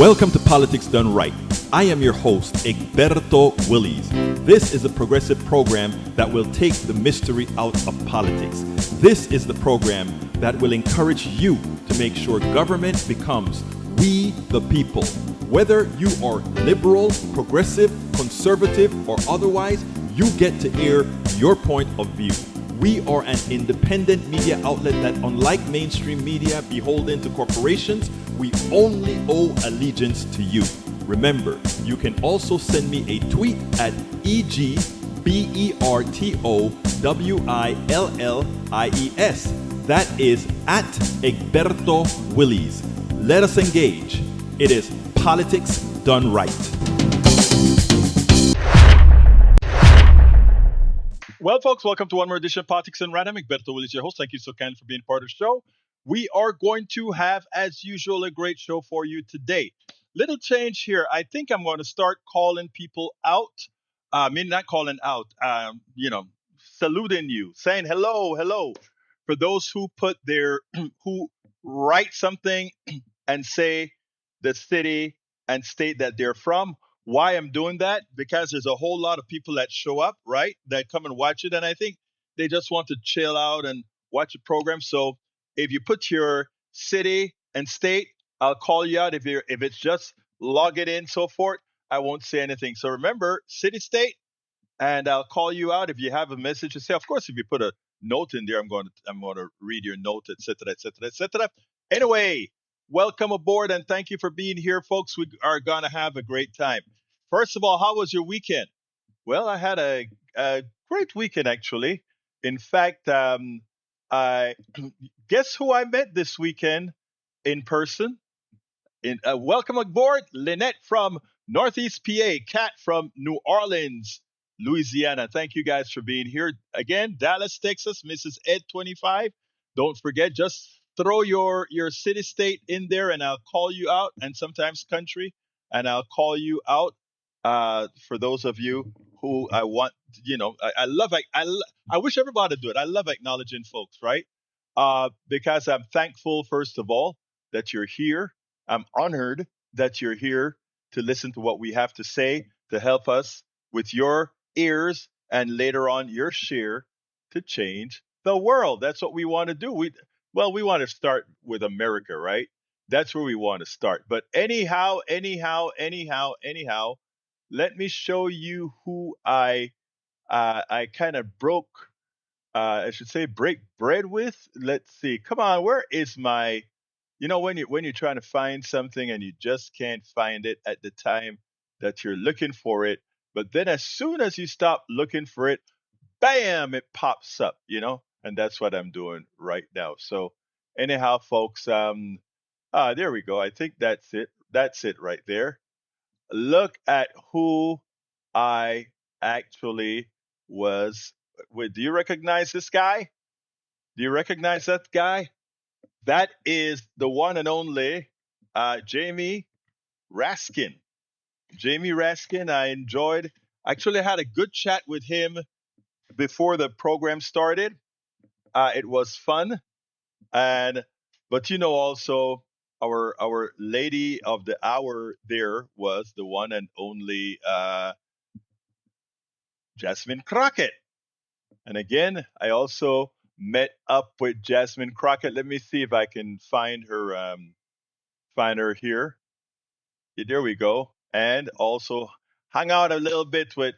Welcome to Politics Done Right. I am your host, Egberto Willies. This is a progressive program that will take the mystery out of politics. This is the program that will encourage you to make sure government becomes we the people. Whether you are liberal, progressive, conservative, or otherwise, you get to air your point of view. We are an independent media outlet that, unlike mainstream media beholden to corporations, we only owe allegiance to you. Remember, you can also send me a tweet at EGBERTOWILLIES. That is at Egberto Willies. Let us engage. It is Politics Done Right. Well, folks, welcome to one more edition of Politics and Random. Egberto Willies, your host. Thank you so kindly for being part of the show. We are going to have, as usual, a great show for you today. Little change here. I think I'm going to start calling people out. Not calling out, saluting you, saying hello, hello. For those who put their, who write something and say the city and state that they're from. Why I'm doing that? Because there's a whole lot of people that show up, right? That come and watch it. And I think they just want to chill out and watch the program. So if you put your city and state, I'll call you out. If it's just log it in, so forth, I won't say anything. So remember, city, state, and I'll call you out if you have a message to say. Of course, if you put a note in there, I'm going to read your note, etc., etc., etc. Anyway, welcome aboard and thank you for being here, folks. We are going to have a great time. First of all, how was your weekend? Well, I had a great weekend, actually. In fact, I guess who I met this weekend in person? Welcome aboard, Lynette from Northeast PA, Kat from New Orleans, Louisiana. Thank you guys for being here. Again, Dallas, Texas, Mrs. Ed 25. Don't forget, just throw your city state in there and I'll call you out, and sometimes country, and I'll call you out. For those of you who I want, I love, I wish everybody do it. I love acknowledging folks, right? Because I'm thankful, first of all, that you're here. I'm honored that you're here to listen to what we have to say to help us with your ears and later on your share to change the world. That's what we want to do. We want to start with America, right? That's where we want to start. But anyhow, let me show you who I kind of broke. I should say break bread with. Let's see. Come on, where is my? When you're trying to find something and you just can't find it at the time that you're looking for it, but then as soon as you stop looking for it, bam, it pops up, and that's what I'm doing right now. So anyhow, folks, there we go. I think that's it. That's it right there. Look at who I actually was with. Do you recognize this guy? Do you recognize that guy? That is the one and only Jamie Raskin. Jamie Raskin, I enjoyed. Actually, I had a good chat with him before the program started. It was fun, and but also our lady of the hour there was the one and only Jasmine Crockett. And again, I also met up with Jasmine Crockett. Let me see if I can find her. Find her here. Yeah, there we go. And also hung out a little bit with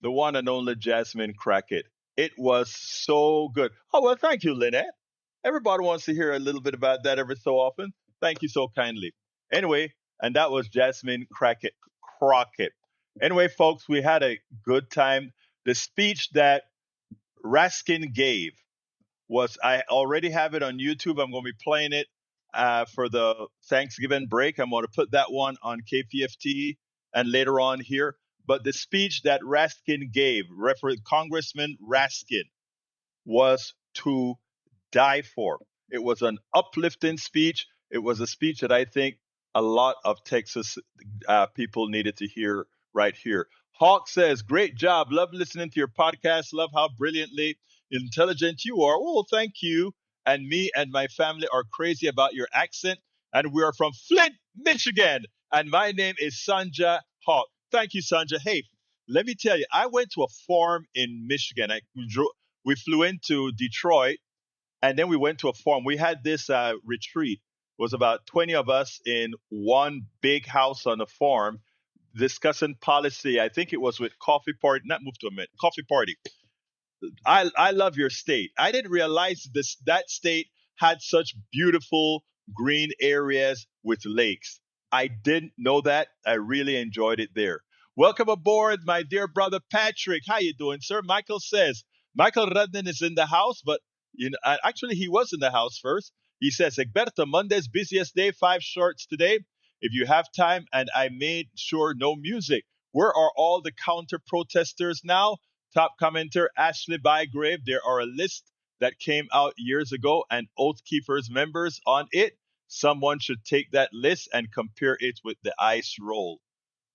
the one and only Jasmine Crockett. It was so good. Oh, well, thank you, Lynette. Everybody wants to hear a little bit about that every so often. Thank you so kindly. Anyway, and that was Jasmine Crockett. Crockett. Anyway, folks, we had a good time. The speech that Raskin gave was, I already have it on YouTube. I'm going to be playing it for the Thanksgiving break. I'm going to put that one on KPFT and later on here. But the speech that Raskin gave, Congressman Raskin, was to die for. It was an uplifting speech. It was a speech that I think a lot of Texas people needed to hear right here. Hawk says, great job. Love listening to your podcast. Love how brilliantly intelligent you are. Well, thank you. And me and my family are crazy about your accent. And we are from Flint, Michigan. And my name is Sanja Hawk. Thank you, Sanja. Hey, let me tell you, I went to a farm in Michigan. We flew into Detroit, and then we went to a farm. We had this retreat. It was about 20 of us in one big house on the farm discussing policy. I think it was with Coffee Party, not Move to a Minute, Coffee Party. I love your state. I didn't realize that state had such beautiful green areas with lakes. I didn't know that. I really enjoyed it there. Welcome aboard, my dear brother Patrick. How you doing, sir? Michael says Michael Rudden is in the house, but actually he was in the house first. He says, Egberto, Monday's busiest day, 5 shorts today. If you have time, and I made sure no music. Where are all the counter protesters now? Top commenter Ashley Bygrave. There are a list that came out years ago and Oath Keepers members on it. Someone should take that list and compare it with the ICE roll.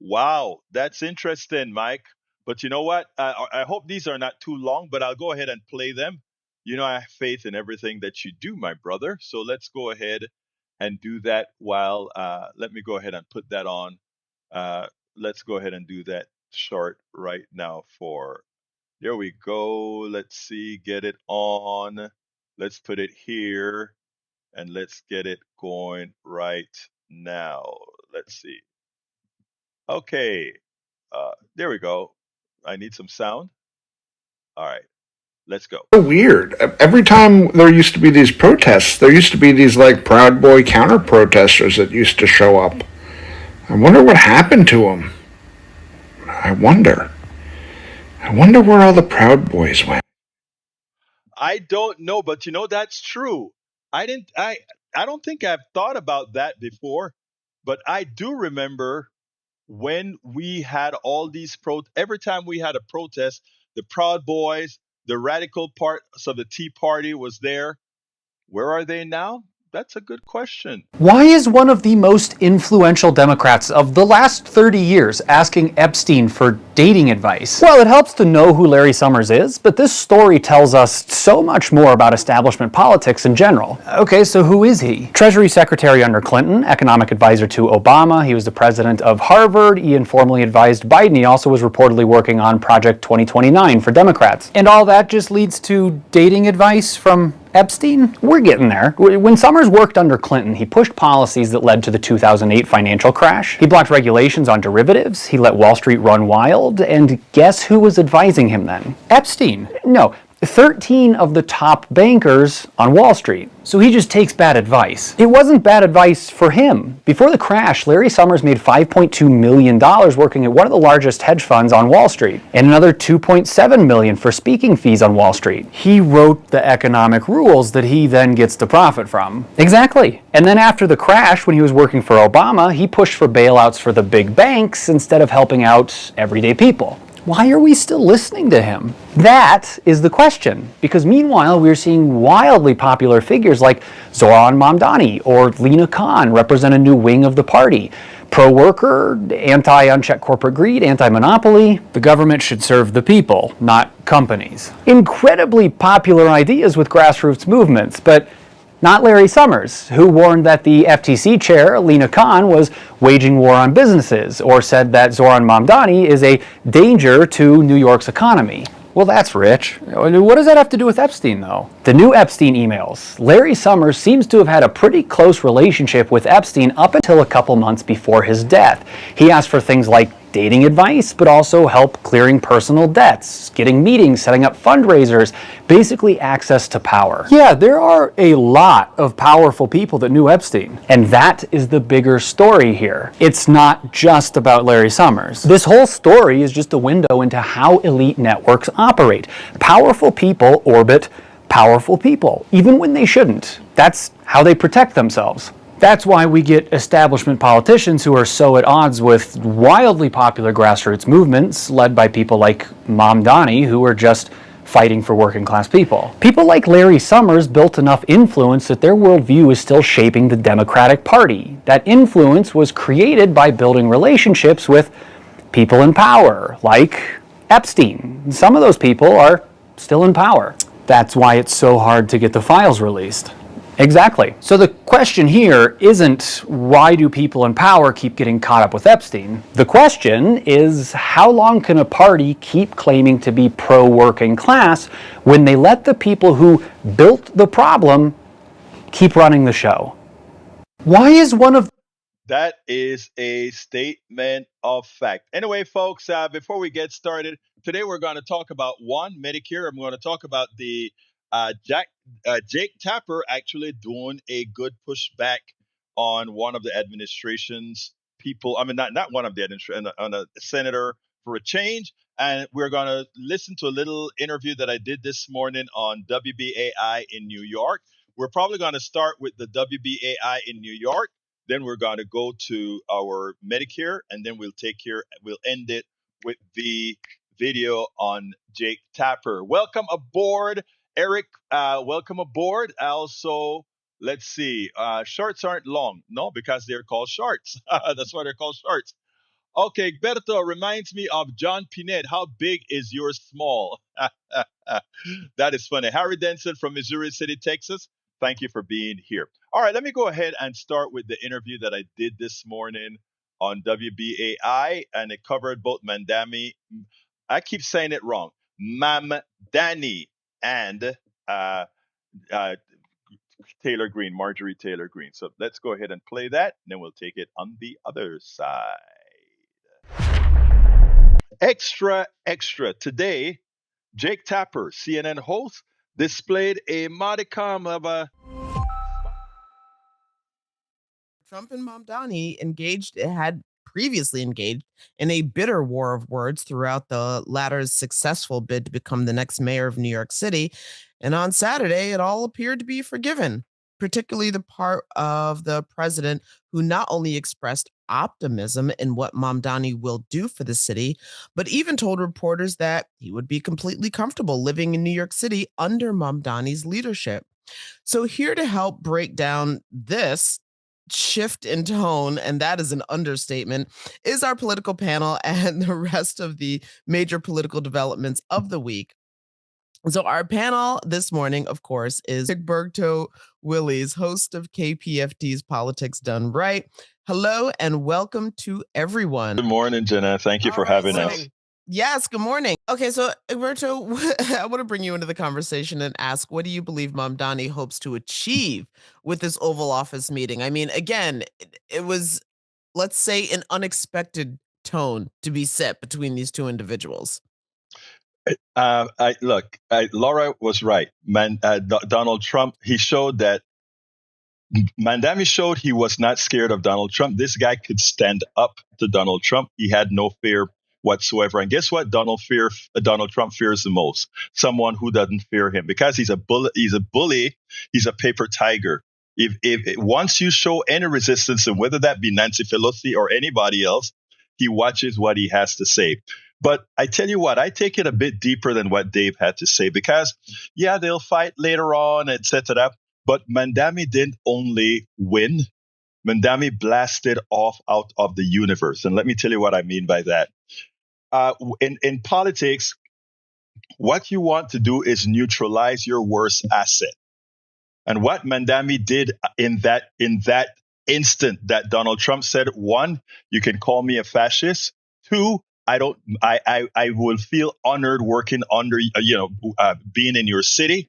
Wow, that's interesting, Mike. But you know what? I hope these are not too long, but I'll go ahead and play them. You know, I have faith in everything that you do, my brother. So let's go ahead and do that while, let me go ahead and put that on. Let's go ahead and do that short right now for, there we go. Let's see, get it on. Let's put it here and let's get it going right now. Let's see. Okay, there we go. I need some sound. All right, let's go. So weird. Every time there used to be these protests, there used to be these like Proud Boy counter protesters that used to show up. I wonder what happened to them. I wonder where all the Proud Boys went. I don't know, but you know that's true. I don't think I've thought about that before, but I do remember when we had all these every time we had a protest, the Proud Boys, the radical parts of the Tea Party was there. Where are they now? That's a good question. Why is one of the most influential Democrats of the last 30 years asking Epstein for dating advice? Well, it helps to know who Larry Summers is, but this story tells us so much more about establishment politics in general. Okay, so who is he? Treasury Secretary under Clinton, economic advisor to Obama. He was the president of Harvard. He informally advised Biden. He also was reportedly working on Project 2029 for Democrats. And all that just leads to dating advice from Epstein? We're getting there. When Summers worked under Clinton, he pushed policies that led to the 2008 financial crash. He blocked regulations on derivatives. He let Wall Street run wild. And guess who was advising him then? Epstein. No, 13 of the top bankers on Wall Street. So he just takes bad advice. It wasn't bad advice for him. Before the crash, Larry Summers made $5.2 million working at one of the largest hedge funds on Wall Street, and another $2.7 million for speaking fees on Wall Street. He wrote the economic rules that he then gets to profit from. Exactly. And then after the crash, when he was working for Obama, he pushed for bailouts for the big banks instead of helping out everyday people. Why are we still listening to him? That is the question, because meanwhile we're seeing wildly popular figures like Zoran Mamdani or Lina Khan represent a new wing of the party. Pro-worker, anti-unchecked corporate greed, anti-monopoly. The government should serve the people, not companies. Incredibly popular ideas with grassroots movements, but not Larry Summers, who warned that the FTC chair, Lina Khan, was waging war on businesses, or said that Zoran Mamdani is a danger to New York's economy. Well, that's rich. What does that have to do with Epstein, though? The new Epstein emails. Larry Summers seems to have had a pretty close relationship with Epstein up until a couple months before his death. He asked for things like dating advice, but also help clearing personal debts, getting meetings, setting up fundraisers, basically access to power. Yeah, there are a lot of powerful people that knew Epstein. And that is the bigger story here. It's not just about Larry Summers. This whole story is just a window into how elite networks operate. Powerful people orbit powerful people, even when they shouldn't. That's how they protect themselves. That's why we get establishment politicians who are so at odds with wildly popular grassroots movements led by people like Mamdani, who are just fighting for working class people. People like Larry Summers built enough influence that their worldview is still shaping the Democratic Party. That influence was created by building relationships with people in power, like Epstein. Some of those people are still in power. That's why it's so hard to get the files released. Exactly. So the question here isn't why do people in power keep getting caught up with Epstein? The question is how long can a party keep claiming to be pro-working class when they let the people who built the problem keep running the show? Why is one of That is a statement of fact. Anyway, folks, before we get started, today we're going to talk about one, Medicare. I'm going to talk about the Jake Tapper actually doing a good pushback on one of the administration's people. I mean, not one of the administration, on a senator for a change. And we're going to listen to a little interview that I did this morning on WBAI in New York. We're probably going to start with the WBAI in New York, then we're going to go to our Medicare, and then we'll end it with the video on Jake Tapper. Welcome aboard, Eric. Welcome aboard. Also, let's see. Shorts aren't long. No, because they're called shorts. That's why they're called shorts. Okay, Berto reminds me of John Pinette. How big is your small? That is funny. Harry Denson from Missouri City, Texas. Thank you for being here. All right, let me go ahead and start with the interview that I did this morning on WBAI, and it covered both Mandami. I keep saying it wrong. Mamdani and uh, uh, Taylor Green, Marjorie Taylor Green. So let's go ahead and play that, and then we'll take it on the other side. Extra, extra. Today, Jake Tapper, CNN host, displayed a modicum of a. Trump and Mamdani had previously engaged in a bitter war of words throughout the latter's successful bid to become the next mayor of New York City. And on Saturday, it all appeared to be forgiven, particularly the part of the president who not only expressed optimism in what Mamdani will do for the city, but even told reporters that he would be completely comfortable living in New York City under Mamdani's leadership. So, here to help break down this shift in tone, and that is an understatement, is our political panel and the rest of the major political developments of the week. So, our panel this morning, of course, is Egberto Willies, host of KPFT's Politics Done Right. Hello and welcome to everyone. Good morning, Jenna. Thank you All for right, having so us. yes, good morning. Okay, so Alberto, I want to bring you into the conversation and ask, what do you believe Mamdani hopes to achieve with this Oval Office meeting? I mean, again, it was, let's say, an unexpected tone to be set between these two individuals. Laura was right. Donald Trump, he showed that Mandami showed he was not scared of Donald Trump. This guy could stand up to Donald Trump. He had no fear whatsoever. And guess what? Donald Trump fears the most. Someone who doesn't fear him because he's a bully. He's a bully. He's a paper tiger. If once you show any resistance, and whether that be Nancy Pelosi or anybody else, he watches what he has to say. But I tell you what, I take it a bit deeper than what Dave had to say because, yeah, they'll fight later on, etc. But Mandami didn't only win, Mandami blasted off out of the universe. And let me tell you what I mean by that. In politics, what you want to do is neutralize your worst asset. And what Mandami did in that instant that Donald Trump said, one, you can call me a fascist. Two, I will feel honored working under, being in your city.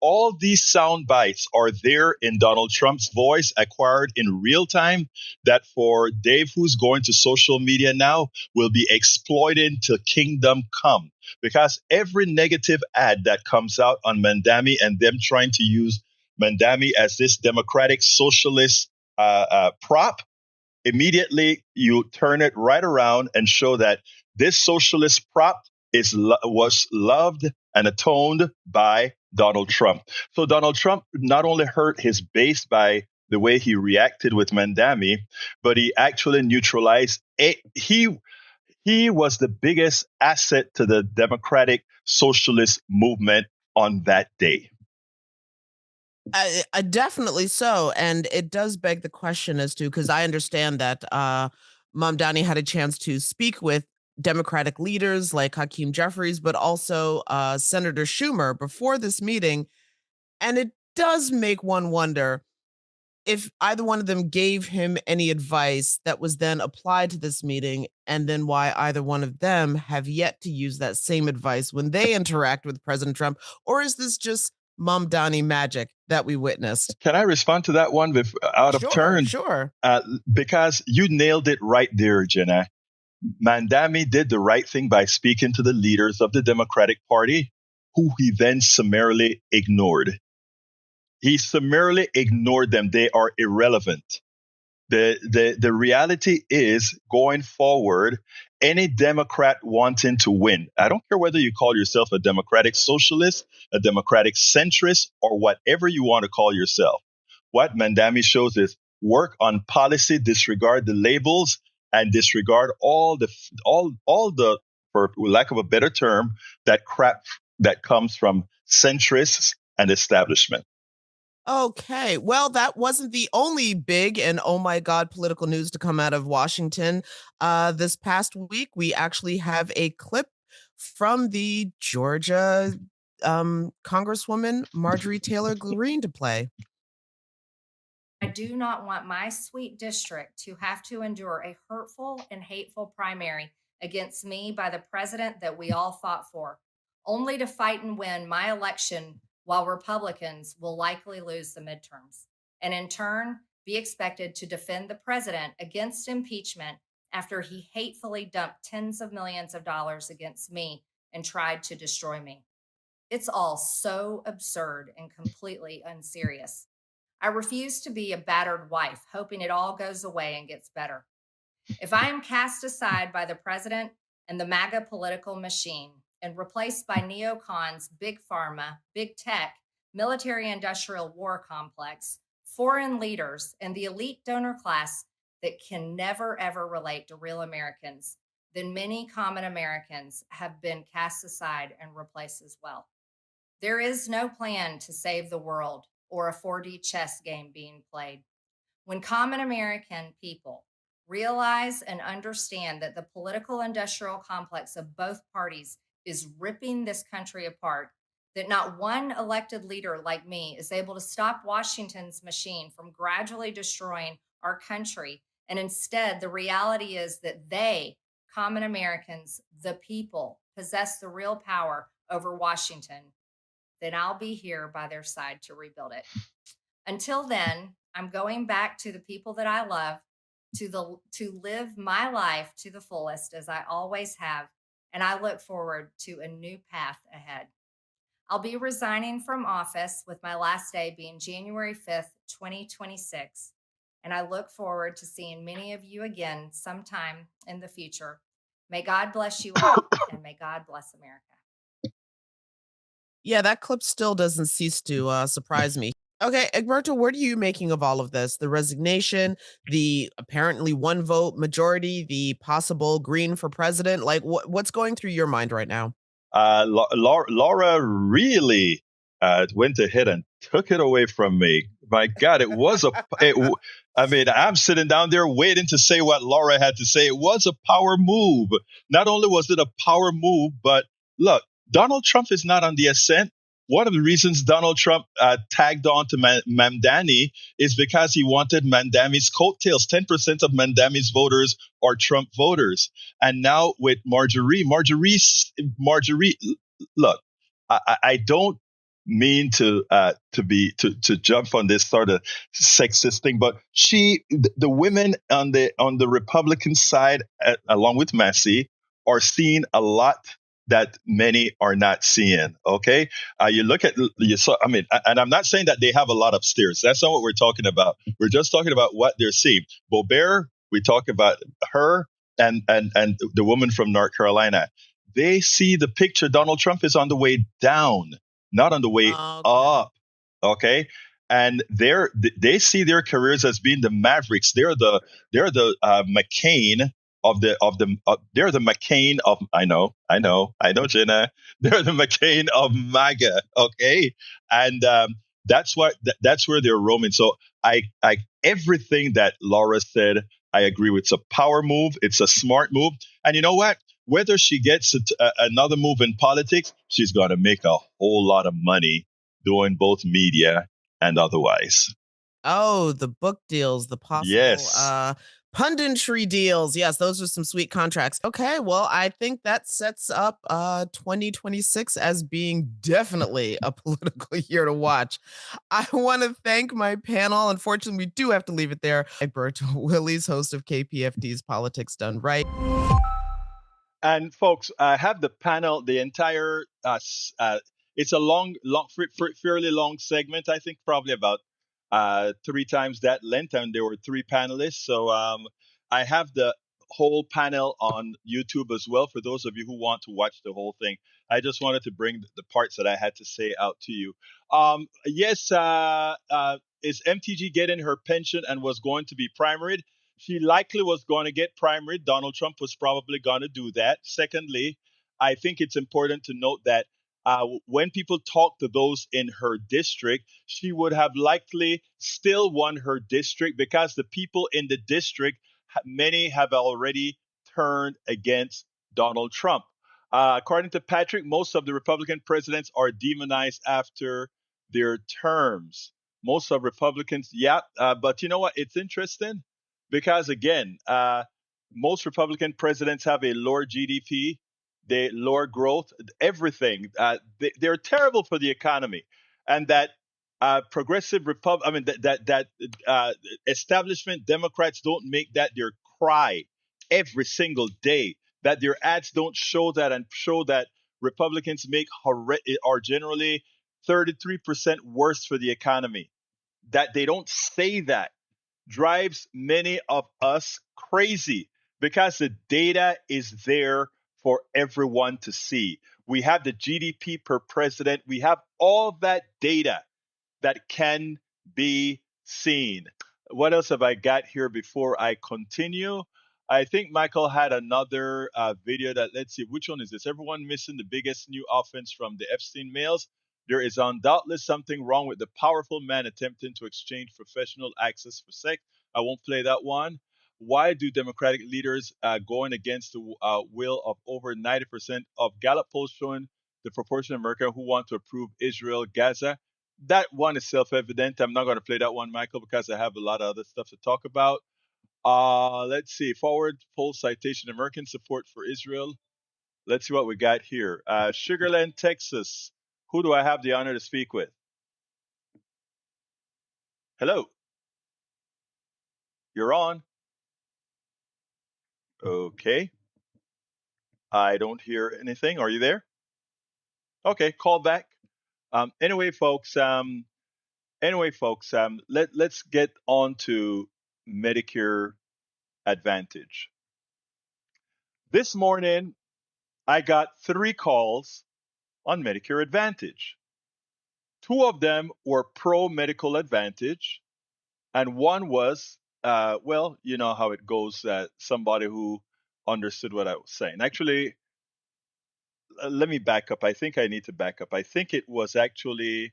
All these sound bites are there in Donald Trump's voice, acquired in real time, that for Dave, who's going to social media now, will be exploited till kingdom come. Because every negative ad that comes out on Mandami and them trying to use Mandami as this democratic socialist prop, immediately you turn it right around and show that this socialist prop was loved and atoned by Donald Trump. So Donald Trump not only hurt his base by the way he reacted with Mandami, but he actually neutralized it. He was the biggest asset to the democratic socialist movement on that day. Definitely so. And it does beg the question as to, because I understand that Mamdani had a chance to speak with Democratic leaders like Hakeem Jeffries, but also Senator Schumer before this meeting. And it does make one wonder if either one of them gave him any advice that was then applied to this meeting, and then why either one of them have yet to use that same advice when they interact with President Trump, or is this just Mamdani magic that we witnessed? Can I respond to that one with out of Sure, turn? sure. Because you nailed it right there, Jenna. Mandami did the right thing by speaking to the leaders of the Democratic Party, who he then summarily ignored. He summarily ignored them. They are irrelevant. The reality is, going forward, any Democrat wanting to win, I don't care whether you call yourself a Democratic socialist, a Democratic centrist, or whatever you want to call yourself. What Mandami shows is work on policy, disregard the labels, and disregard all the, for lack of a better term, that crap that comes from centrists and establishment. Okay. Well, that wasn't the only big and oh my God political news to come out of Washington. This past week, we actually have a clip from the Georgia Congresswoman Marjorie Taylor Greene to play. I do not want my sweet district to have to endure a hurtful and hateful primary against me by the president that we all fought for, only to fight and win my election while Republicans will likely lose the midterms, and in turn be expected to defend the president against impeachment after he hatefully dumped tens of millions of dollars against me and tried to destroy me. It's all so absurd and completely unserious. I refuse to be a battered wife, hoping it all goes away and gets better. If I am cast aside by the president and the MAGA political machine and replaced by neocons, big pharma, big tech, military industrial war complex, foreign leaders, and the elite donor class that can never ever relate to real Americans, then many common Americans have been cast aside and replaced as well. There is no plan to save the world or a 4D chess game being played. When common American people realize and understand that the political industrial complex of both parties is ripping this country apart, that not one elected leader like me is able to stop Washington's machine from gradually destroying our country, and instead the reality is that they, common Americans, the people, possess the real power over Washington, then I'll be here by their side to rebuild it. Until then, I'm going back to the people that I love, to live my life to the fullest as I always have, and I look forward to a new path ahead. I'll be resigning from office with my last day being January 5th, 2026, and I look forward to seeing many of you again sometime in the future. May God bless you all, and may God bless America. Yeah, that clip still doesn't cease to surprise me. Okay, Egberto, what are you making of all of this? The resignation, the apparently one vote majority, the possible Green for president. Like, what's going through your mind right now? Laura really went ahead and took it away from me. My God, it was I mean, I'm sitting down there waiting to say what Laura had to say. It was a power move. Not only was it a power move, but look, Donald Trump is not on the ascent. One of the reasons Donald Trump tagged on to Mamdani is because he wanted Mandami's coattails. 10% of Mandami's voters are Trump voters. And now with Marjorie, look, I don't mean to jump on this sort of sexist thing, but the women on the Republican side, along with Massey, are seeing a lot that many are not seeing. Okay, you look at I mean, and I'm not saying that they have a lot upstairs. That's not what we're talking about. We're just talking about what they're seeing. Bobert, we talk about her and the woman from North Carolina. They see the picture. Donald Trump is on the way down, not on the way up. Okay. And they see their careers as being the Mavericks. They're the McCain they're the McCain of I know, Jenna. They're the McCain of MAGA, okay, and that's where they're roaming. So I everything that Laura said, I agree with. It's a power move. It's a smart move, and you know what? Whether she gets another move in politics, she's going to make a whole lot of money doing both media and otherwise. Oh, the book deals, the possible Yes. punditry deals. Yes, those are some sweet contracts. Okay, well, I think that sets up 2026 as being definitely a political year to watch. I want to thank my panel. Unfortunately, we do have to leave it there. Bert Willies, host of KPFT's Politics Done Right. And folks, I have the panel, the entire. It's a fairly long segment. I think probably about three times that length, and there were three panelists. So I have the whole panel on YouTube as well for those of you who want to watch the whole thing. I just wanted to bring the parts that I had to say out to you. Yes, is MTG getting her pension and was going to be primaried? She likely was going to get primary. Donald Trump was probably going to do that. Secondly, I think it's important to note that when people talk to those in her district, she would have likely still won her district because the people in the district, many have already turned against Donald Trump. According to Patrick, most of the Republican presidents are demonized after their terms. Most of Republicans, yeah, but you know what? It's interesting because again, most Republican presidents have a lower GDP, they lower growth, everything. They're terrible for the economy, and that progressive I mean that establishment Democrats don't make that their cry every single day. That their ads don't show that and show that Republicans are generally 33% worse for the economy. That they don't say that drives many of us crazy because the data is there for everyone to see. We have the GDP per president, we have all that data that can be seen. What else have I got here before I continue? I think Michael had another video that, let's see, which one is this? Everyone missing the biggest new offense from the Epstein mails. There is undoubtedly something wrong with the powerful man attempting to exchange professional access for sex. I won't play that one. Why do Democratic leaders going against the will of over 90% of Gallup polls showing the proportion of Americans who want to approve Israel, Gaza? That one is self-evident. I'm not going to play that one, Michael, because I have a lot of other stuff to talk about. Let's see. Forward poll citation: American support for Israel. Let's see what we got here. Sugarland, Texas. Who do I have the honor to speak with? Hello. You're on. Okay. I don't hear anything. Are you there? Okay. Call back. Anyway, folks. Let's get on to Medicare Advantage. This morning, I got three calls on Medicare Advantage. Two of them were pro medical advantage, and one was, well, you know how it goes, somebody who understood what I was saying. Actually, let me back up. I think I need to back up. I think it was three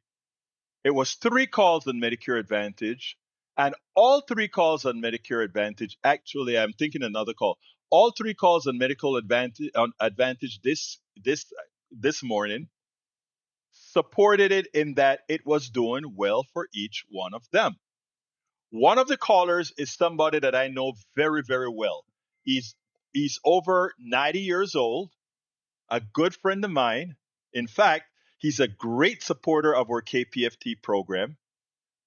calls on Medicare Advantage, and all three calls on Medicare Advantage. Actually, I'm thinking another call. All three calls on medical advantage this morning supported it in that it was doing well for each one of them. One of the callers is somebody that I know very, very well. He's he's over 90 years old, a good friend of mine. In fact, he's a great supporter of our KPFT program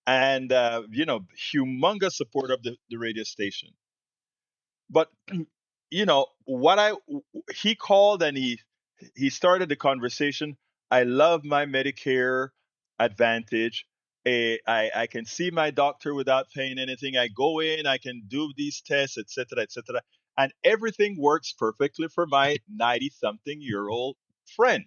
and humongous supporter of the radio station. But what I he called and he started the conversation. I love my Medicare Advantage. I can see my doctor without paying anything. I go in, I can do these tests, etc., etc., and everything works perfectly for my 90-something-year-old friend,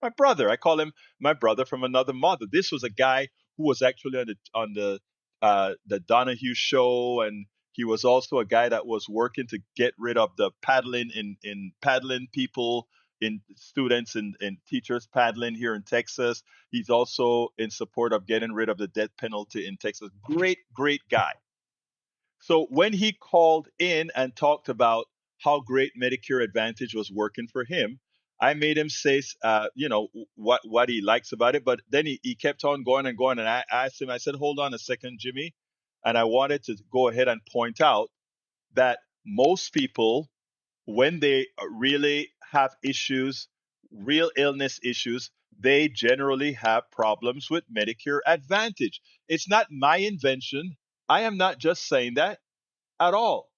my brother. I call him my brother from another mother. This was a guy who was actually on the Donahue show, and he was also a guy that was working to get rid of the paddling in paddling people in students and teachers paddling here in Texas. He's also in support of getting rid of the death penalty in Texas. Great guy. So when he called in and talked about how great Medicare Advantage was working for him, I made him say, what he likes about it, but then he kept on going and going. And I asked him, I said, hold on a second, Jimmy. And I wanted to go ahead and point out that most people, when they really have issues, real illness issues, they generally have problems with Medicare Advantage. It's not my invention. I am not just saying that at all.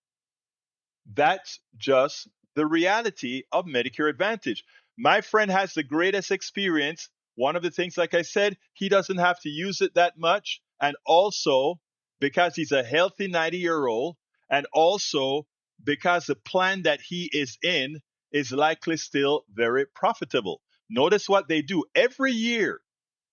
That's just the reality of Medicare Advantage. My friend has the greatest experience. One of the things, like I said, he doesn't have to use it that much. And also, because he's a healthy 90-year-old, and also because the plan that he is in is likely still very profitable. Notice what they do every year.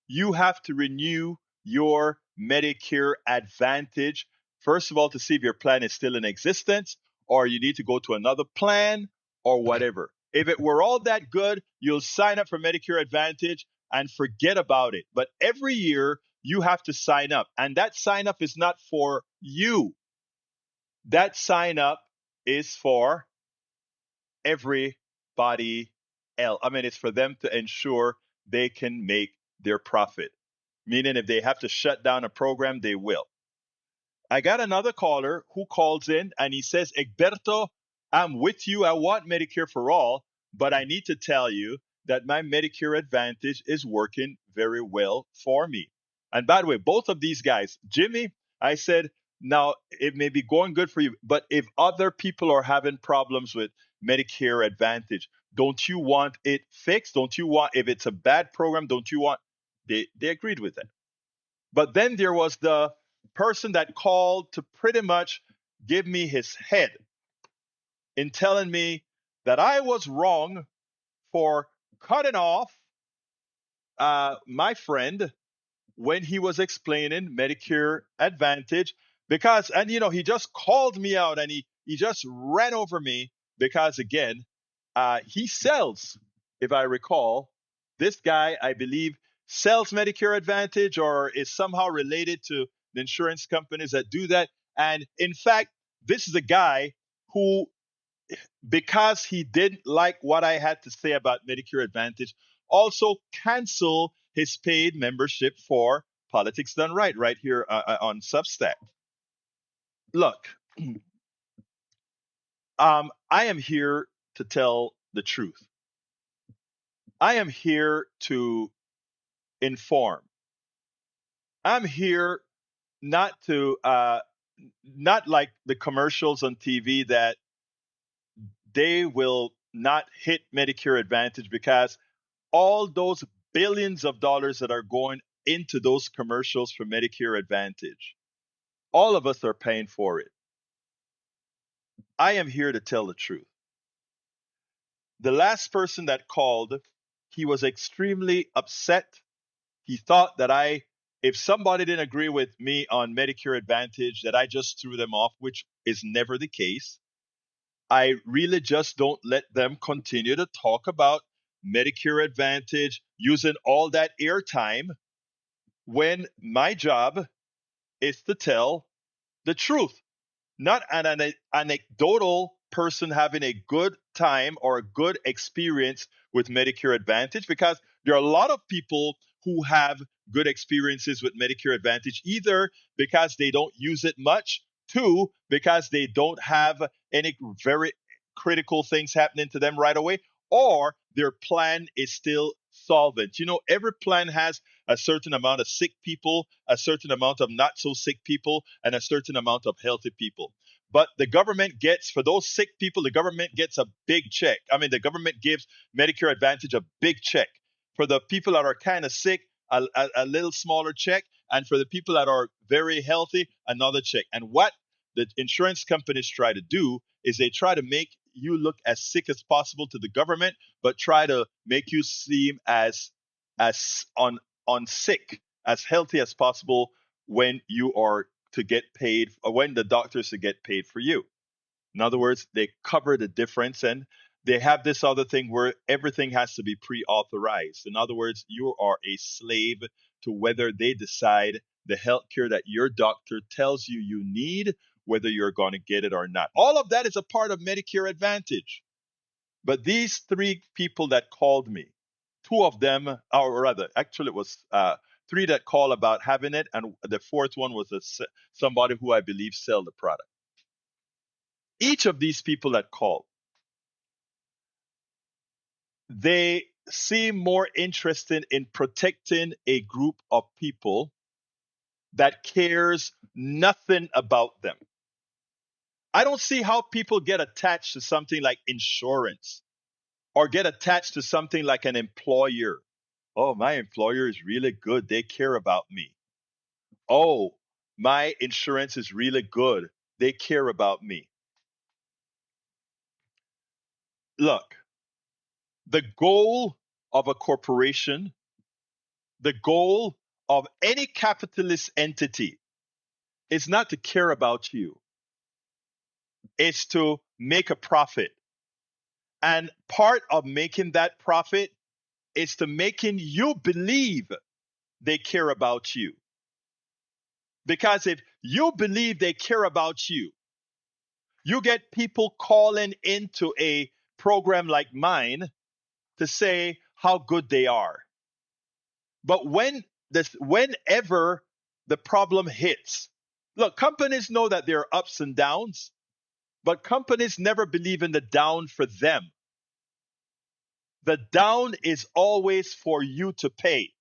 You have to renew your Medicare Advantage. First of all, to see if your plan is still in existence, or you need to go to another plan, or whatever. If it were all that good, you'll sign up for Medicare Advantage and forget about it. But every year, you have to sign up. And that sign up is not for you, that sign up is for everybody else. I mean, it's for them to ensure they can make their profit. Meaning, if they have to shut down a program, they will. I got another caller who calls in and he says, Egberto, I'm with you. I want Medicare for all, but I need to tell you that my Medicare Advantage is working very well for me. And by the way, both of these guys, Jimmy, I said, now it may be going good for you, but if other people are having problems with Medicare Advantage, don't you want it fixed? Don't you want, if it's a bad program, don't you want, they agreed with that. But then there was the person that called to pretty much give me his head in telling me that I was wrong for cutting off my friend when he was explaining Medicare Advantage because, and he just called me out and he just ran over me because, again, he sells, if I recall, this guy, I believe, sells Medicare Advantage or is somehow related to the insurance companies that do that. And in fact, this is a guy who, because he didn't like what I had to say about Medicare Advantage, also canceled his paid membership for Politics Done right here on Substack. Look, I am here to tell the truth. I am here to inform. I'm here not to not like the commercials on TV that they will not hit Medicare Advantage because all those billions of dollars that are going into those commercials for Medicare Advantage, all of us are paying for it. I am here to tell the truth. The last person that called, he was extremely upset. He thought that if somebody didn't agree with me on Medicare Advantage, that I just threw them off, which is never the case. I really just don't let them continue to talk about Medicare Advantage using all that airtime when my job is to tell the truth, not an anecdotal person having a good time or a good experience with Medicare Advantage, because there are a lot of people who have good experiences with Medicare Advantage, either because they don't use it much, two, because they don't have any very critical things happening to them right away, or their plan is still solvent. Every plan has a certain amount of sick people, a certain amount of not so sick people, and a certain amount of healthy people. But the government gets, for those sick people, the government gets a big check. I mean, the government gives Medicare Advantage a big check. For the people that are kind of sick, a little smaller check. And for the people that are very healthy, another check. And what the insurance companies try to do is they try to make you look as sick as possible to the government, but try to make you seem as on sick, as healthy as possible when you are to get paid, or when the doctors to get paid for you. In other words, they cover the difference, and they have this other thing where everything has to be pre-authorized. In other words, you are a slave to whether they decide the health care that your doctor tells you need, whether you're going to get it or not. All of that is a part of Medicare Advantage. But these three people that called me, two of them, or rather, actually, it was three that called about having it, and the fourth one was somebody who I believe sell the product. Each of these people that called, they seem more interested in protecting a group of people that cares nothing about them. I don't see how people get attached to something like insurance or get attached to something like an employer. Oh, my employer is really good. They care about me. Oh, my insurance is really good. They care about me. Look, the goal of a corporation, the goal of any capitalist entity is not to care about you. It's to make a profit. And part of making that profit is to making you believe they care about you. Because if you believe they care about you, you get people calling into a program like mine to say how good they are. But whenever the problem hits, look, companies know that there are ups and downs, but companies never believe in the down for them. The down is always for you to pay.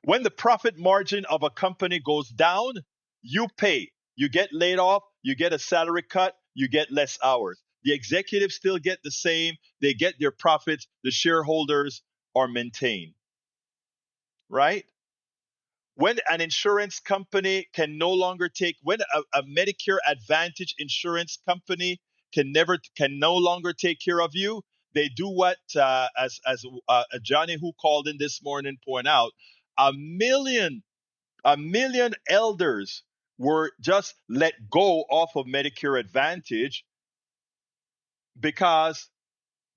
When the profit margin of a company goes down, you pay. You get laid off, you get a salary cut, you get less hours. The executives still get the same, they get their profits, the shareholders are maintained, right? When an insurance company can no longer take, when a Medicare Advantage insurance company can no longer take care of you, they do what Johnny who called in this morning point out, a million a million elders were just let go off of Medicare Advantage because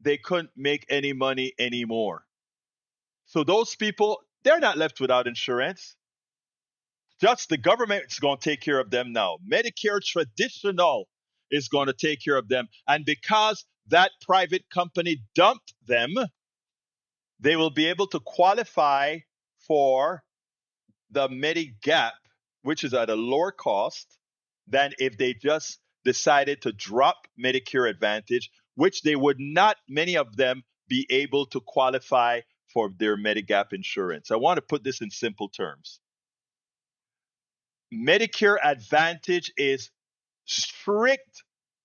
they couldn't make any money anymore. So those people, they're not left without insurance. Just the government's going to take care of them now. Medicare traditional is going to take care of them. And because that private company dumped them, they will be able to qualify for the Medigap, which is at a lower cost than if they just decided to drop Medicare Advantage, which they would not, many of them, be able to qualify for their Medigap insurance. I want to put this in simple terms. Medicare Advantage is strict,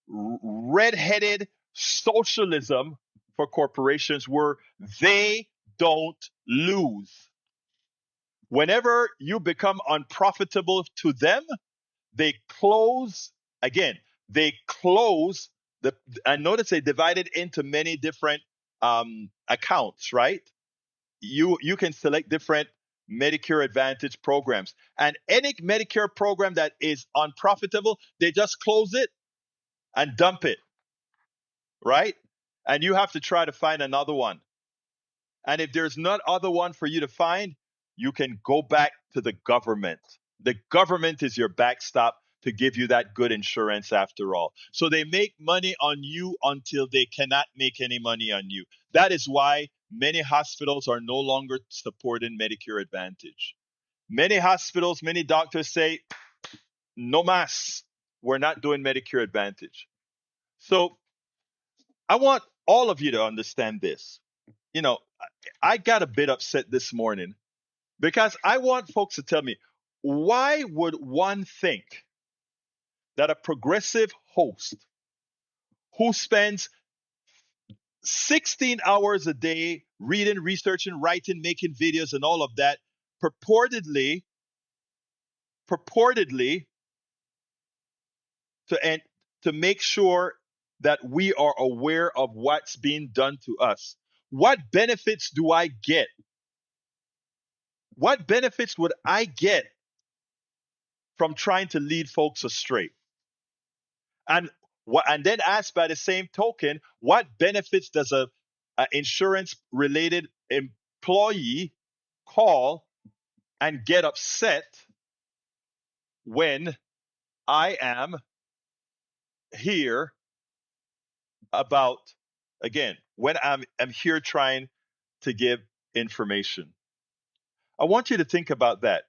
red-headed socialism for corporations where they don't lose. Whenever you become unprofitable to them, they close again. They close the. And notice they divided into many different accounts, right? You can select different Medicare Advantage programs, and any Medicare program that is unprofitable, they just close it and dump it, right? And you have to try to find another one. And if there's not other one for you to find, you can go back to the government. The government is your backstop to give you that good insurance after all. So they make money on you until they cannot make any money on you. That is why many hospitals are no longer supporting Medicare Advantage. Many hospitals, many doctors say, no mas, we're not doing Medicare Advantage. So I want all of you to understand this. You know, I got a bit upset this morning because I want folks to tell me, why would one think that a progressive host who spends 16 hours a day reading, researching, writing, making videos, and all of that, purportedly to to make sure that we are aware of what's being done to us? What benefits do I get? What benefits would I get from trying to lead folks astray? And and then ask by the same token, what benefits does a insurance related employee call and get upset when I am here about Again, when I'm here trying to give information, I want you to think about that.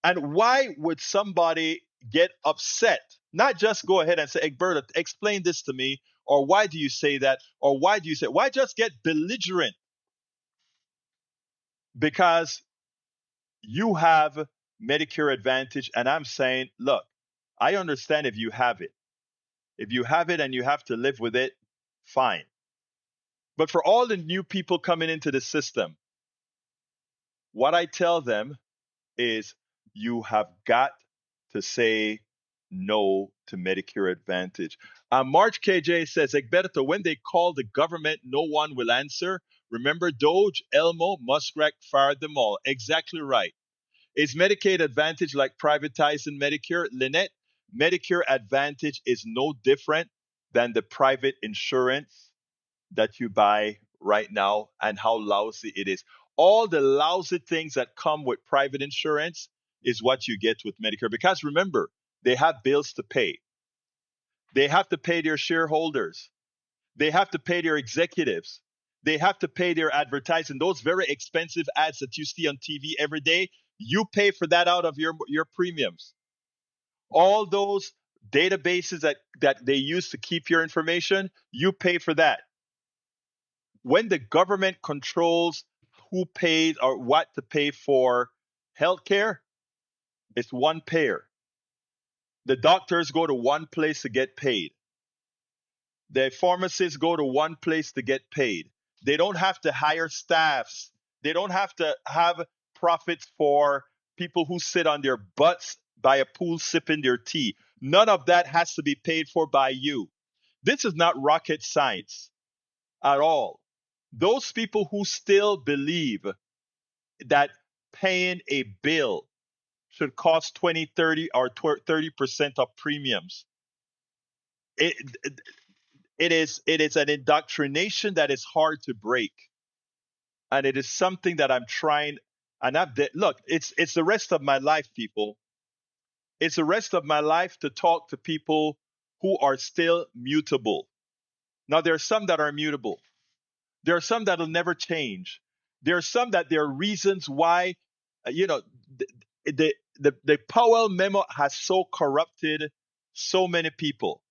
And why would somebody get upset? Not just go ahead and say, Egberta, explain this to me, or why do you say that, or why do you say, why just get belligerent? Because you have Medicare Advantage, and I'm saying, look, I understand if you have it. If you have it and you have to live with it, fine. But for all the new people coming into the system, what I tell them is you have got to say no to Medicare Advantage. March KJ says, Egberto, when they call the government, no one will answer. Remember Doge, Elmo, Muskrat fired them all. Exactly right. Is Medicaid Advantage like privatizing Medicare? Lynette, Medicare Advantage is no different than the private insurance that you buy right now and how lousy it is. All the lousy things that come with private insurance is what you get with Medicare. Because remember, they have bills to pay. They have to pay their shareholders. They have to pay their executives. They have to pay their advertising. Those very expensive ads that you see on TV every day, you pay for that out of your premiums. All those databases that they use to keep your information, you pay for that. When the government controls who pays or what to pay for healthcare, it's one payer. The doctors go to one place to get paid. The pharmacists go to one place to get paid. They don't have to hire staffs. They don't have to have profits for people who sit on their butts by a pool sipping their tea. None of that has to be paid for by you. This is not rocket science at all. Those people who still believe that paying a bill should cost 20, 30, or 30% of premiums. It, it is an indoctrination that is hard to break. And it is something that I'm trying, and look, it's the rest of my life, people. It's the rest of my life to talk to people who are still mutable. Now, there are some that are mutable. There are some that will never change. There are some that there are reasons why, you know, the Powell memo has so corrupted so many people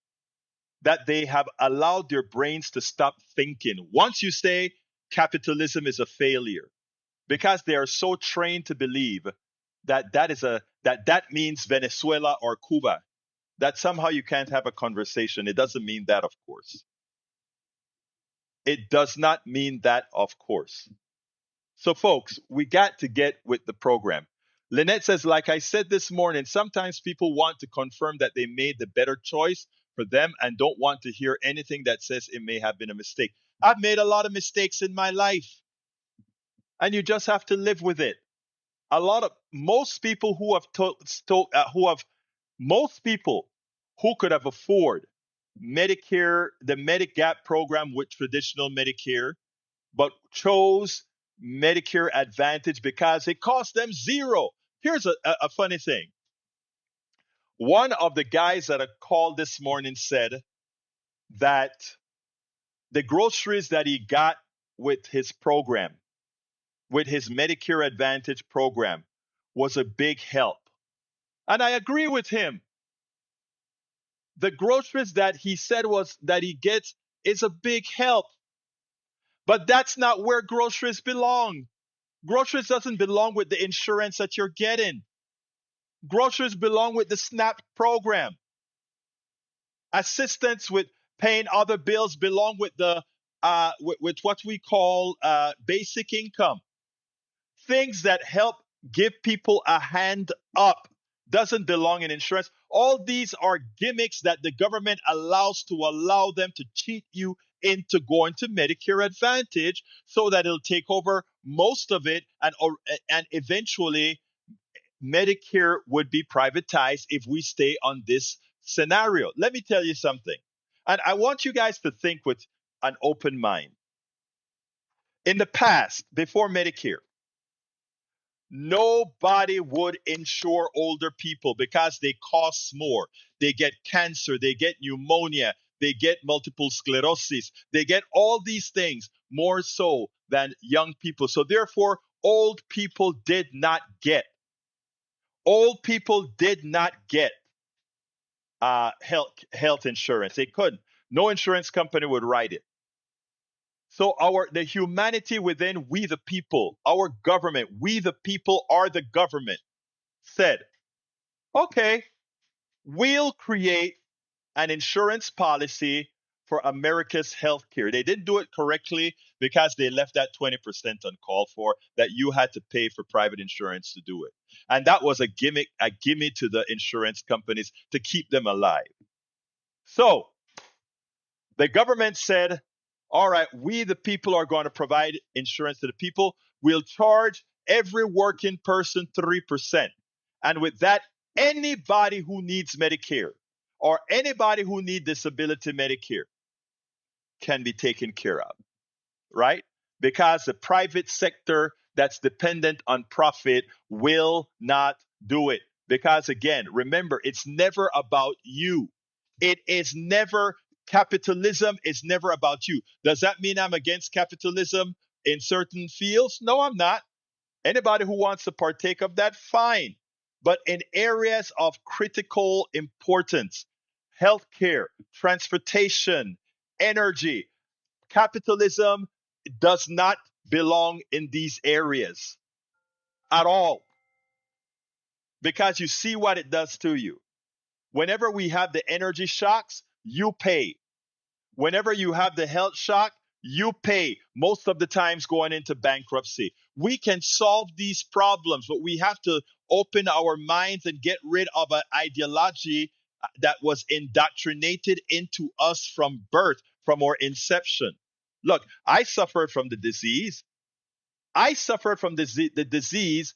that they have allowed their brains to stop thinking. Once you say capitalism is a failure, because they are so trained to believe that means Venezuela or Cuba, that somehow you can't have a conversation. It doesn't mean that, of course. It does not mean that, of course. So, folks, we got to get with the program. Lynette says, like I said this morning, sometimes people want to confirm that they made the better choice for them and don't want to hear anything that says it may have been a mistake. I've made a lot of mistakes in my life, and you just have to live with it. Most people most people who could have afforded Medicare, the Medigap program with traditional Medicare, but chose Medicare Advantage because it cost them zero. Here's a funny thing. One of the guys that I called this morning said that the groceries that he got with his program, with his Medicare Advantage program, was a big help. And I agree with him. The groceries that he said was that he gets is a big help. But that's not where groceries belong. Groceries doesn't belong with the insurance that you're getting. Groceries belong with the SNAP program. Assistance with paying other bills belong with the with what we call basic income. Things that help give people a hand up doesn't belong in insurance. All these are gimmicks that the government allows to allow them to cheat you into going to Medicare Advantage so that it'll take over most of it, and eventually Medicare would be privatized if we stay on this scenario. Let me tell you something. And I want you guys to think with an open mind. In the past, before Medicare, nobody would insure older people because they cost more. They get cancer, they get pneumonia, they get multiple sclerosis, they get all these things more so than young people. So therefore, old people did not get. Old people did not get health insurance. They couldn't. No insurance company would write it. So the humanity within we the people, our government, we the people are the government, said, okay, we'll create an insurance policy for America's healthcare. They didn't do it correctly because they left that 20% uncalled for, that you had to pay for private insurance to do it. And that was a gimmick, to the insurance companies to keep them alive. So the government said, all right, we the people are going to provide insurance to the people. We'll charge every working person 3%. And with that, anybody who needs Medicare or anybody who needs disability Medicare can be taken care of, right? Because the private sector that's dependent on profit will not do it. Because again, remember, it's never about you. It is never, capitalism is never about you. Does that mean I'm against capitalism in certain fields? No, I'm not. Anybody who wants to partake of that, fine. But in areas of critical importance, healthcare, transportation, energy, capitalism does not belong in these areas at all, because you see what it does to you. Whenever we have the energy shocks, you pay. Whenever you have the health shock, you pay, most of the times going into bankruptcy. We can solve these problems, but we have to open our minds and get rid of an ideology that was indoctrinated into us from birth, from our inception. Look, I suffered from the disease. I suffered from the disease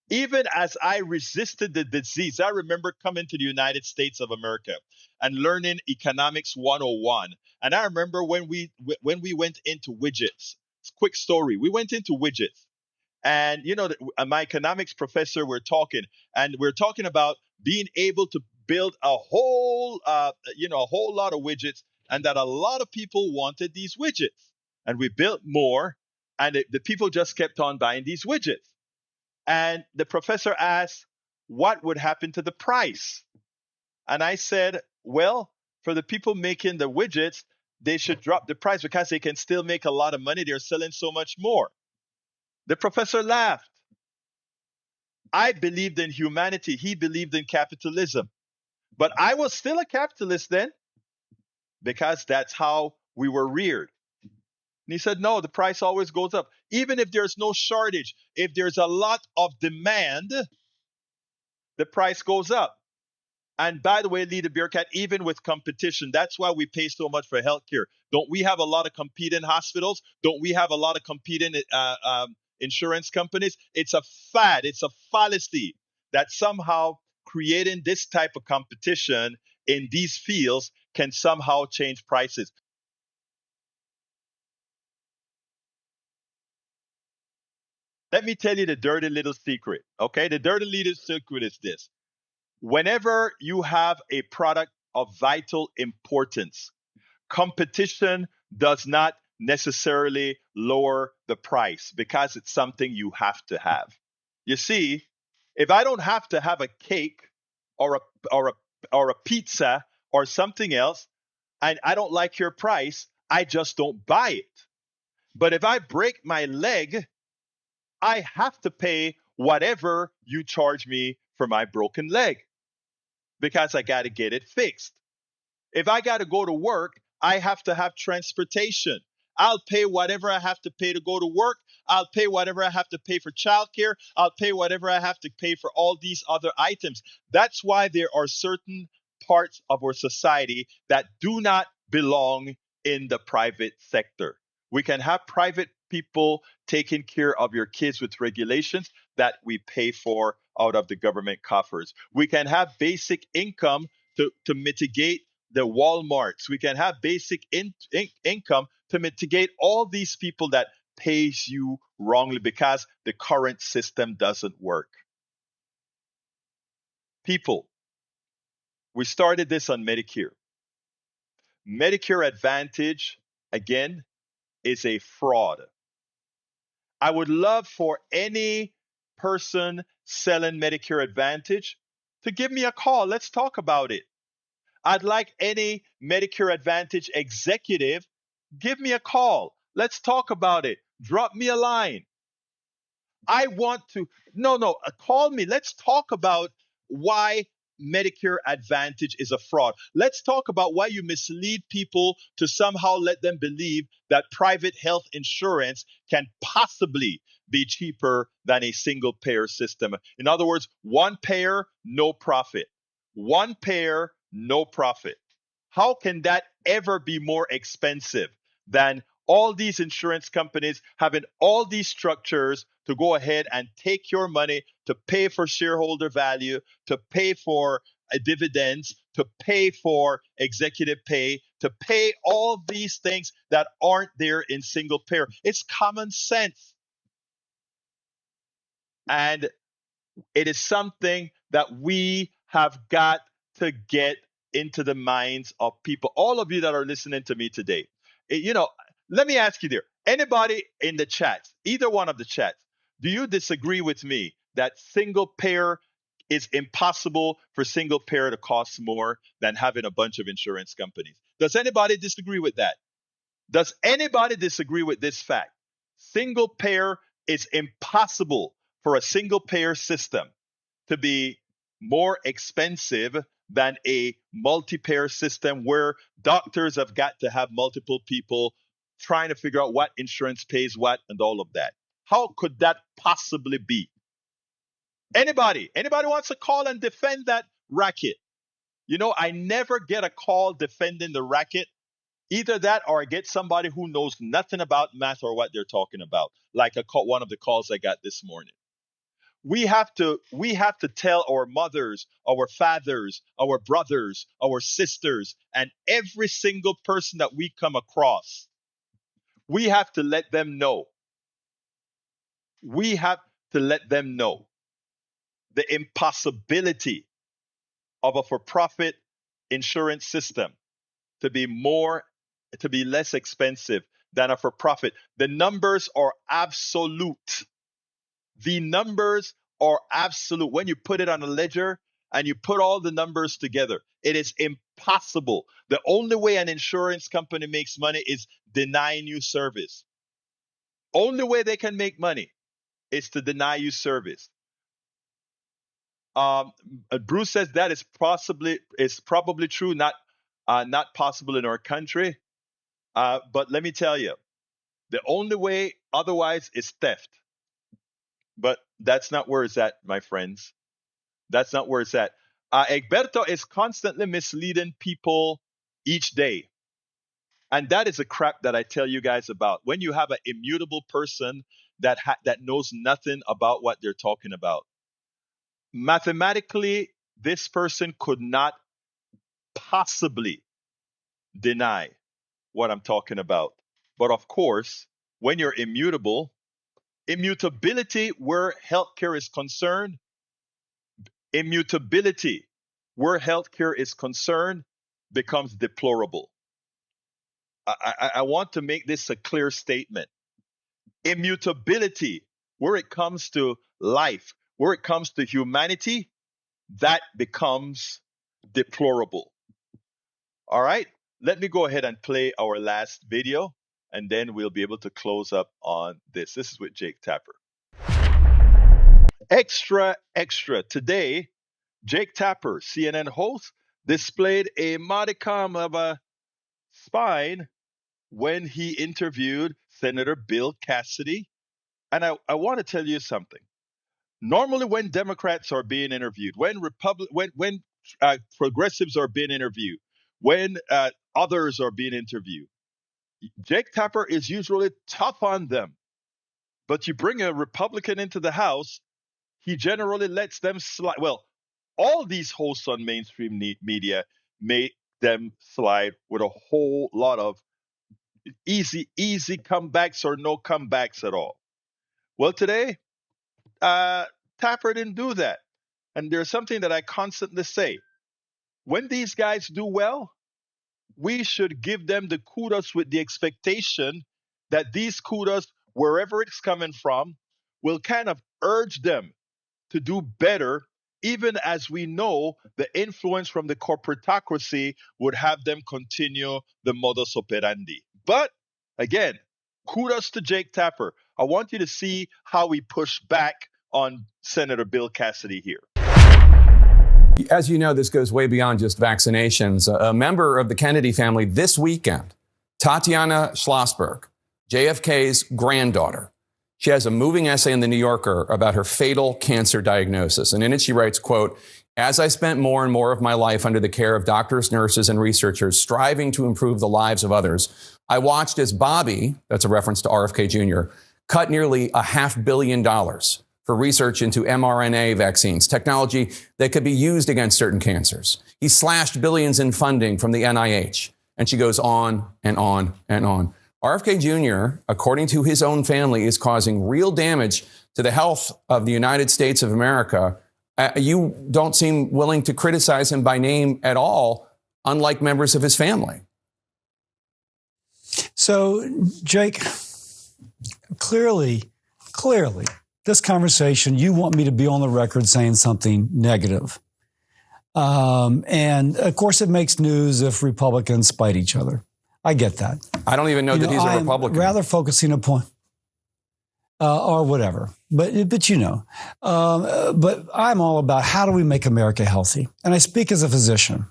even as I resisted the disease. I remember coming to the United States of America and learning economics 101. And I remember when we went into widgets. Quick story. We went into widgets. And my economics professor, we're talking about being able to build a whole lot of widgets, and that a lot of people wanted these widgets. And we built more, and the people just kept on buying these widgets. And the professor asked, what would happen to the price? And I said, well, for the people making the widgets, they should drop the price because they can still make a lot of money. They're selling so much more. The professor laughed. I believed in humanity. He believed in capitalism. But I was still a capitalist then, because that's how we were reared. And he said, no, the price always goes up. Even if there's no shortage, if there's a lot of demand, the price goes up. And by the way, Leader Bearcat, even with competition, that's why we pay so much for healthcare. Don't we have a lot of competing hospitals? Don't we have a lot of competing insurance companies? It's a fad. It's a fallacy that somehow creating this type of competition in these fields can somehow change prices. Let me tell you the dirty little secret, okay? The dirty little secret is this. Whenever you have a product of vital importance, competition does not necessarily lower the price because it's something you have to have. You see, if I don't have to have a cake or a pizza or something else, and I don't like your price, I just don't buy it. But if I break my leg, I have to pay whatever you charge me for my broken leg, because I got to get it fixed. If I got to go to work, I have to have transportation. I'll pay whatever I have to pay to go to work. I'll pay whatever I have to pay for childcare. I'll pay whatever I have to pay for all these other items. That's why there are certain parts of our society that do not belong in the private sector. We can have private people taking care of your kids with regulations that we pay for out of the government coffers. We can have basic income to mitigate the Walmarts. We can have basic income to mitigate all these people that pays you wrongly because the current system doesn't work. People, we started this on Medicare. Medicare Advantage, again, is a fraud. I would love for any person selling Medicare Advantage to give me a call. Let's talk about it. I'd like any Medicare Advantage executive, give me a call. Let's talk about it. Drop me a line. I want to, no, call me. Let's talk about why Medicare Advantage is a fraud. Let's talk about why you mislead people to somehow let them believe that private health insurance can possibly be cheaper than a single payer system. In other words, one payer, no profit. One payer, no profit. How can that ever be more expensive than all these insurance companies having all these structures to go ahead and take your money to pay for shareholder value, to pay for dividends, to pay for executive pay, to pay all these things that aren't there in single payer? It's common sense. And it is something that we have got to get into the minds of people. All of you that are listening to me today, you know, let me ask you there. Anybody in the chats, either one of the chats, do you disagree with me that single payer is impossible for single payer to cost more than having a bunch of insurance companies? Does anybody disagree with that? Does anybody disagree with this fact? Single payer is impossible for a single payer system to be more expensive than a multi-payer system where doctors have got to have multiple people trying to figure out what insurance pays what and all of that. How could that possibly be? Anybody wants to call and defend that racket? You know, I never get a call defending the racket. Either that or I get somebody who knows nothing about math or what they're talking about, like one of the calls I got this morning. We have to tell our mothers, our fathers, our brothers, our sisters, and every single person that we come across. We have to let them know. We have to let them know the impossibility of a for-profit insurance system to be less expensive than a for-profit. The numbers are absolute. The numbers are absolute. When you put it on a ledger and you put all the numbers together, it is impossible. The only way an insurance company makes money is denying you service. Only way they can make money is to deny you service. Um, Bruce says that is probably true, not possible in our country. But let me tell you, the only way otherwise is theft. But that's not where it's at, my friends. That's not where it's at. Egberto is constantly misleading people each day. And that is a crap that I tell you guys about. When you have an immutable person that knows nothing about what they're talking about, mathematically, this person could not possibly deny what I'm talking about. But of course, when you're immutable, immutability where healthcare is concerned, immutability where healthcare is concerned becomes deplorable. I want to make this a clear statement. Immutability, where it comes to life, where it comes to humanity, that becomes deplorable. All right, let me go ahead and play our last video, and then we'll be able to close up on this. This is with Jake Tapper. Extra, extra. Today, Jake Tapper, CNN host, displayed a modicum of a spine when he interviewed Senator Bill Cassidy. And I want to tell you something. Normally, when Democrats are being interviewed, when progressives are being interviewed, when others are being interviewed, Jake Tapper is usually tough on them. But you bring a Republican into the House, he generally lets them slide. Well, all these hosts on mainstream media make them slide with a whole lot of easy comebacks or no comebacks at all. Well, today, Tapper didn't do that. And there's something that I constantly say. When these guys do well, we should give them the kudos with the expectation that these kudos, wherever it's coming from, will kind of urge them to do better, even as we know the influence from the corporatocracy would have them continue the modus operandi. But again, kudos to Jake Tapper. I want you to see how we push back on Senator Bill Cassidy here. As you know, this goes way beyond just vaccinations. A member of the Kennedy family this weekend, Tatiana Schlossberg, JFK's granddaughter, she has a moving essay in The New Yorker about her fatal cancer diagnosis. And in it, she writes, quote, "As I spent more and more of my life under the care of doctors, nurses, and researchers striving to improve the lives of others, I watched as Bobby," that's a reference to RFK Jr., "cut nearly $500 million for research into mRNA vaccines, technology that could be used against certain cancers. He slashed billions in funding from the NIH." And she goes on and on and on. RFK Jr., according to his own family, is causing real damage to the health of the United States of America. You don't seem willing to criticize him by name at all, unlike members of his family. So, Jake, clearly, this conversation, you want me to be on the record saying something negative. And, of course, it makes news if Republicans spite each other. I get that. I don't even know that he's a Republican. Rather focusing upon, or whatever. But but I'm all about how do we make America healthy? And I speak as a physician.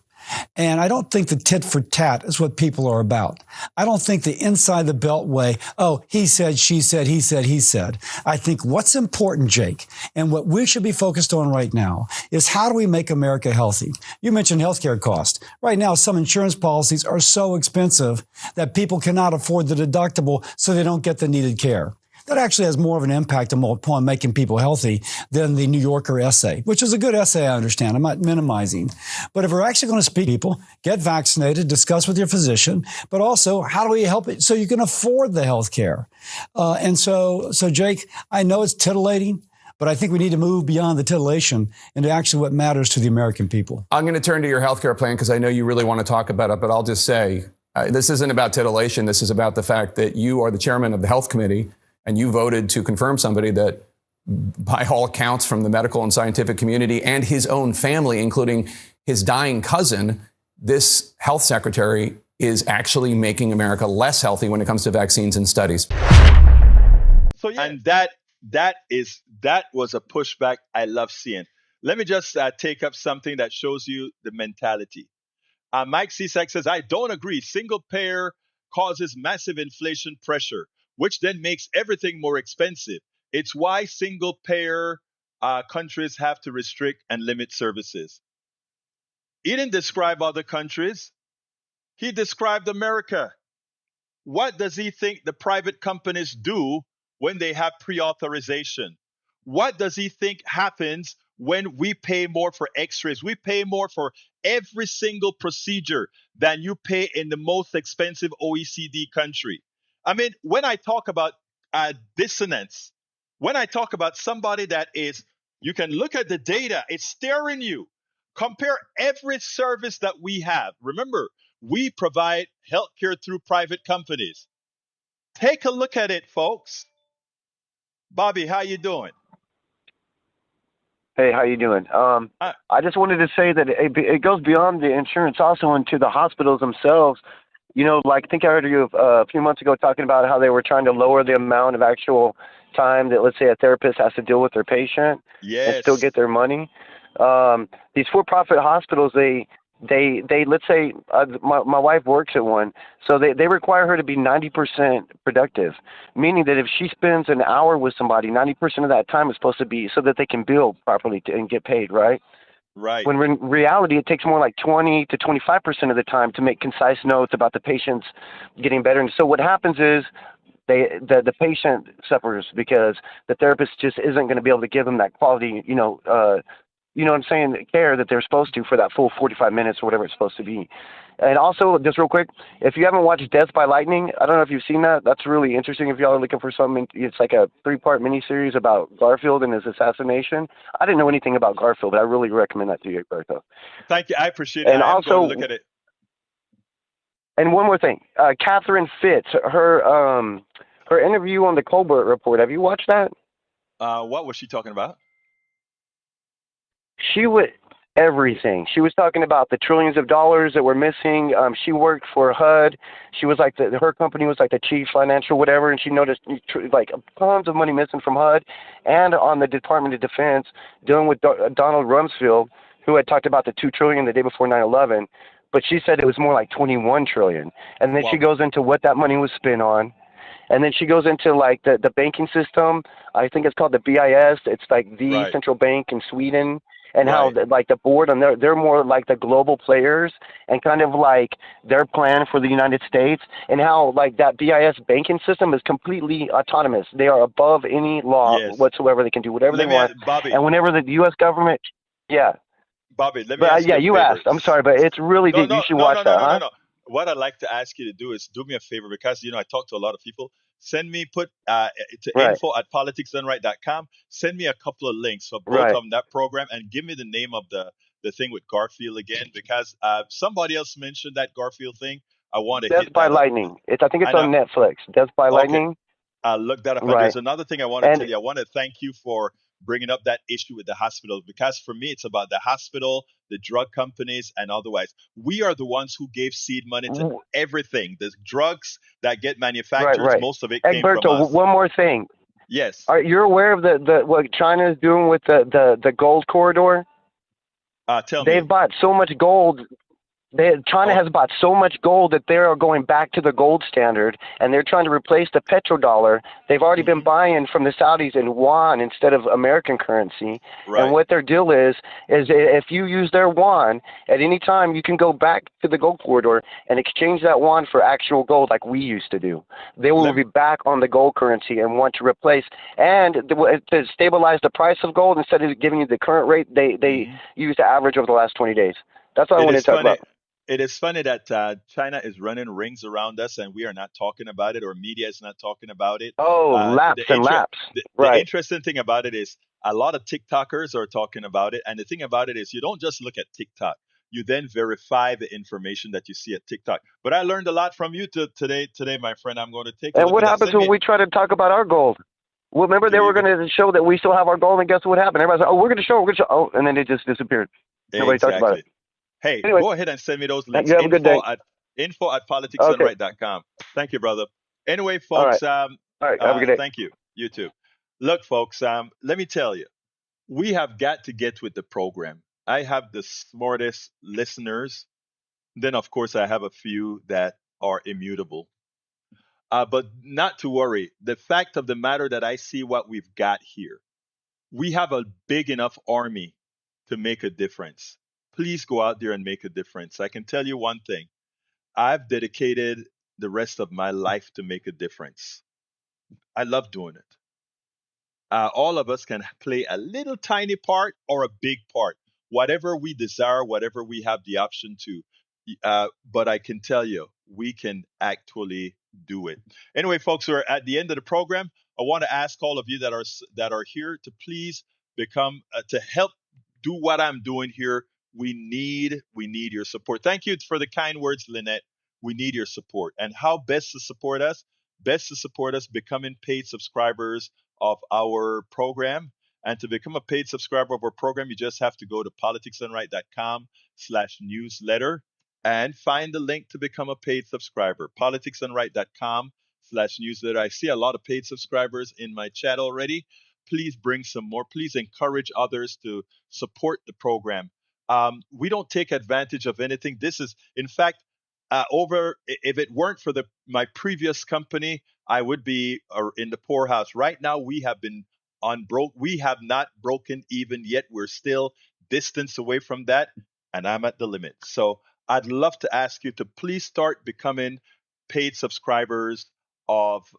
And I don't think the tit for tat is what people are about. I don't think the inside the beltway, oh, he said, she said, he said, he said. I think what's important, Jake, and what we should be focused on right now is how do we make America healthy? You mentioned healthcare costs. Right now, some insurance policies are so expensive that people cannot afford the deductible, so they don't get the needed care. That actually has more of an impact upon making people healthy than the New Yorker essay, which is a good essay, I understand. I'm not minimizing. But if we're actually going to speak to people, get vaccinated, discuss with your physician, but also how do we help it so you can afford the health care? And so, Jake, I know it's titillating, but I think we need to move beyond the titillation into actually what matters to the American people. I'm going to turn to your health care plan because I know you really want to talk about it, but I'll just say this isn't about titillation. This is about the fact that you are the chairman of the health committee. And you voted to confirm somebody that, by all accounts from the medical and scientific community and his own family, including his dying cousin, this health secretary is actually making America less healthy when it comes to vaccines and studies. So yeah, and that was a pushback I love seeing. Let me just take up something that shows you the mentality. Mike Cisak says, "I don't agree. Single payer causes massive inflation pressure, which then makes everything more expensive. It's why single payer countries have to restrict and limit services." He didn't describe other countries. He described America. What does he think the private companies do when they have pre-authorization? What does he think happens when we pay more for x-rays? We pay more for every single procedure than you pay in the most expensive OECD country. I mean, when I talk about dissonance, when I talk about somebody that is, you can look at the data, it's staring you. Compare every service that we have. Remember, we provide healthcare through private companies. Take a look at it, folks. Bobby, how you doing? Hey, how you doing? I just wanted to say that it goes beyond the insurance also into the hospitals themselves. You know, like I think I heard you a few months ago talking about how they were trying to lower the amount of actual time that, let's say, a therapist has to deal with their patient and still get their money. These for-profit hospitals, they let's say my wife works at one, so they require her to be 90% productive, meaning that if she spends an hour with somebody, 90% of that time is supposed to be so that they can bill properly and get paid, right? Right. When in reality, it takes more like 20 to 25% of the time to make concise notes about the patient's getting better. And so what happens is the patient suffers because the therapist just isn't going to be able to give them that quality, you know what I'm saying, care that they're supposed to for that full 45 minutes or whatever it's supposed to be. And also, just real quick, if you haven't watched Death by Lightning, I don't know if you've seen that. That's really interesting if y'all are looking for something. It's like a 3-part miniseries about Garfield and his assassination. I didn't know anything about Garfield, but I really recommend that to you, Berto. Thank you. I appreciate it. And I am also, going to look at it. And one more thing, Catherine Fitz, her interview on the Colbert Report. Have you watched that? What was she talking about? She would everything. She was talking about the trillions of dollars that were missing. She worked for HUD. She was like her company was like the chief financial whatever, and she noticed like tons of money missing from HUD and on the Department of Defense, dealing with Donald Rumsfeld, who had talked about the 2 trillion the day before 9/11, but she said it was more like 21 trillion. And then she goes into what that money was spent on. And then she goes into like the banking system. I think it's called the BIS. It's like the central bank in Sweden, and how like the board and they're more like the global players and kind of like their plan for the United States, and how like that BIS banking system is completely autonomous. They are above any law whatsoever. They can do whatever they want. Bobby. And whenever the U.S. government, Bobby, let me ask you yeah, a you favor. asked. I'm sorry, but it's really deep. You should watch that, huh? No. What I'd like to ask you to do is do me a favor, because I talk to a lot of people. Send me to info@politicsdoneright.com. Send me a couple of links for both of them, that program, and give me the name of the thing with Garfield again, because somebody else mentioned that Garfield thing. I want to Death hit by that up. Lightning. I think it's on Netflix. Death by Lightning. I'll look that up. And there's another thing I want to tell you. I want to thank you for bringing up that issue with the hospital, because for me, it's about the hospital, the drug companies, and otherwise. We are the ones who gave seed money to everything. The drugs that get manufactured, most of it came from us. One more thing. Yes. Are you aware of the what China is doing with the gold corridor? Tell me. They've bought so much gold. China has bought so much gold that they are going back to the gold standard, and they're trying to replace the petrodollar. They've already been buying from the Saudis in yuan instead of American currency. And what their deal is if you use their yuan at any time, you can go back to the gold corridor and exchange that yuan for actual gold like we used to do. They will be back on the gold currency and want to replace, and to stabilize the price of gold, instead of giving you the current rate, they use the average over the last 20 days. That's all I wanted to talk about. It is funny that China is running rings around us, and we are not talking about it, or media is not talking about it. Laps. The interesting thing about it is a lot of TikTokers are talking about it, and the thing about it is you don't just look at TikTok. You then verify the information that you see at TikTok. But I learned a lot from you today, my friend. I'm going to take a look And what at happens that. when we try to talk about our gold? Well, remember they were going to show that we still have our gold, and guess what happened? Everybody's like, "Oh, we're going to show." Oh, and then it just disappeared. Nobody talked about it. Hey, go ahead and send me those links. You have a good day. info@politicsdoneright.com. Thank you, brother. Anyway, folks. All right. Have a good day. Thank you. You too. Look, folks. Let me tell you, we have got to get with the program. I have the smartest listeners. Then, of course, I have a few that are immutable. But not to worry. The fact of the matter that I see what we've got here, we have a big enough army to make a difference. Please go out there and make a difference. I can tell you one thing. I've dedicated the rest of my life to make a difference. I love doing it. All of us can play a little tiny part or a big part, whatever we desire, whatever we have the option to. But I can tell you, we can actually do it. Anyway, folks, we're at the end of the program. I want to ask all of you that are here to please become to help do what I'm doing here. We need your support. Thank you for the kind words, Lynette. We need your support. And how best to support us? Best to support us becoming paid subscribers of our program. And to become a paid subscriber of our program, you just have to go to politicsandright.com/newsletter and find the link to become a paid subscriber. politicsandright.com/newsletter. I see a lot of paid subscribers in my chat already. Please bring some more. Please encourage others to support the program. We don't take advantage of anything. This is, in fact, if it weren't for my previous company, I would be in the poorhouse. Right now, we have been we have not broken even yet. We're still distance away from that, and I'm at the limit. So I'd love to ask you to please start becoming paid subscribers of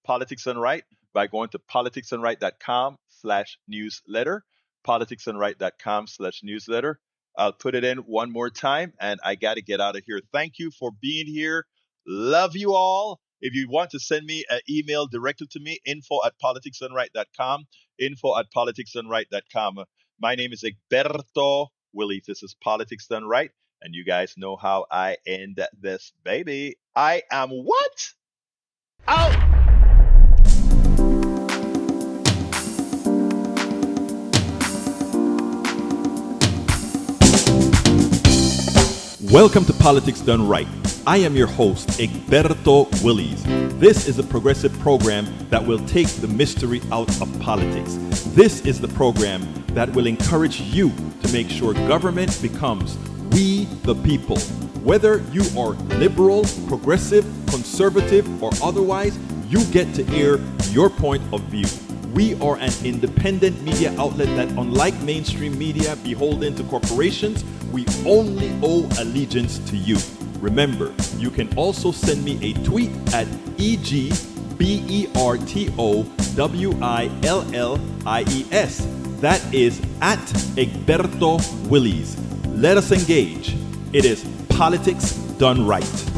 Politics and Right by going to politicsandright.com/newsletter. politicsandright.com/newsletter. I'll put it in one more time, and I got to get out of here. Thank you for being here. Love you all. If you want to send me an email directly to me, info@politicsandright.com, info@politicsandright.com. My name is Egberto Willie. This is Politics Done Right. And you guys know how I end this baby. I am what? Out! Welcome to Politics Done Right. I am your host, Egberto Willies. This is a progressive program that will take the mystery out of politics. This is the program that will encourage you to make sure government becomes we the people. Whether you are liberal, progressive, conservative, or otherwise, you get to air your point of view. We are an independent media outlet that, unlike mainstream media beholden to corporations, we only owe allegiance to you. Remember, you can also send me a tweet at EGBERTOWILLIES. That is at Egberto Willies. Let us engage. It is Politics Done Right.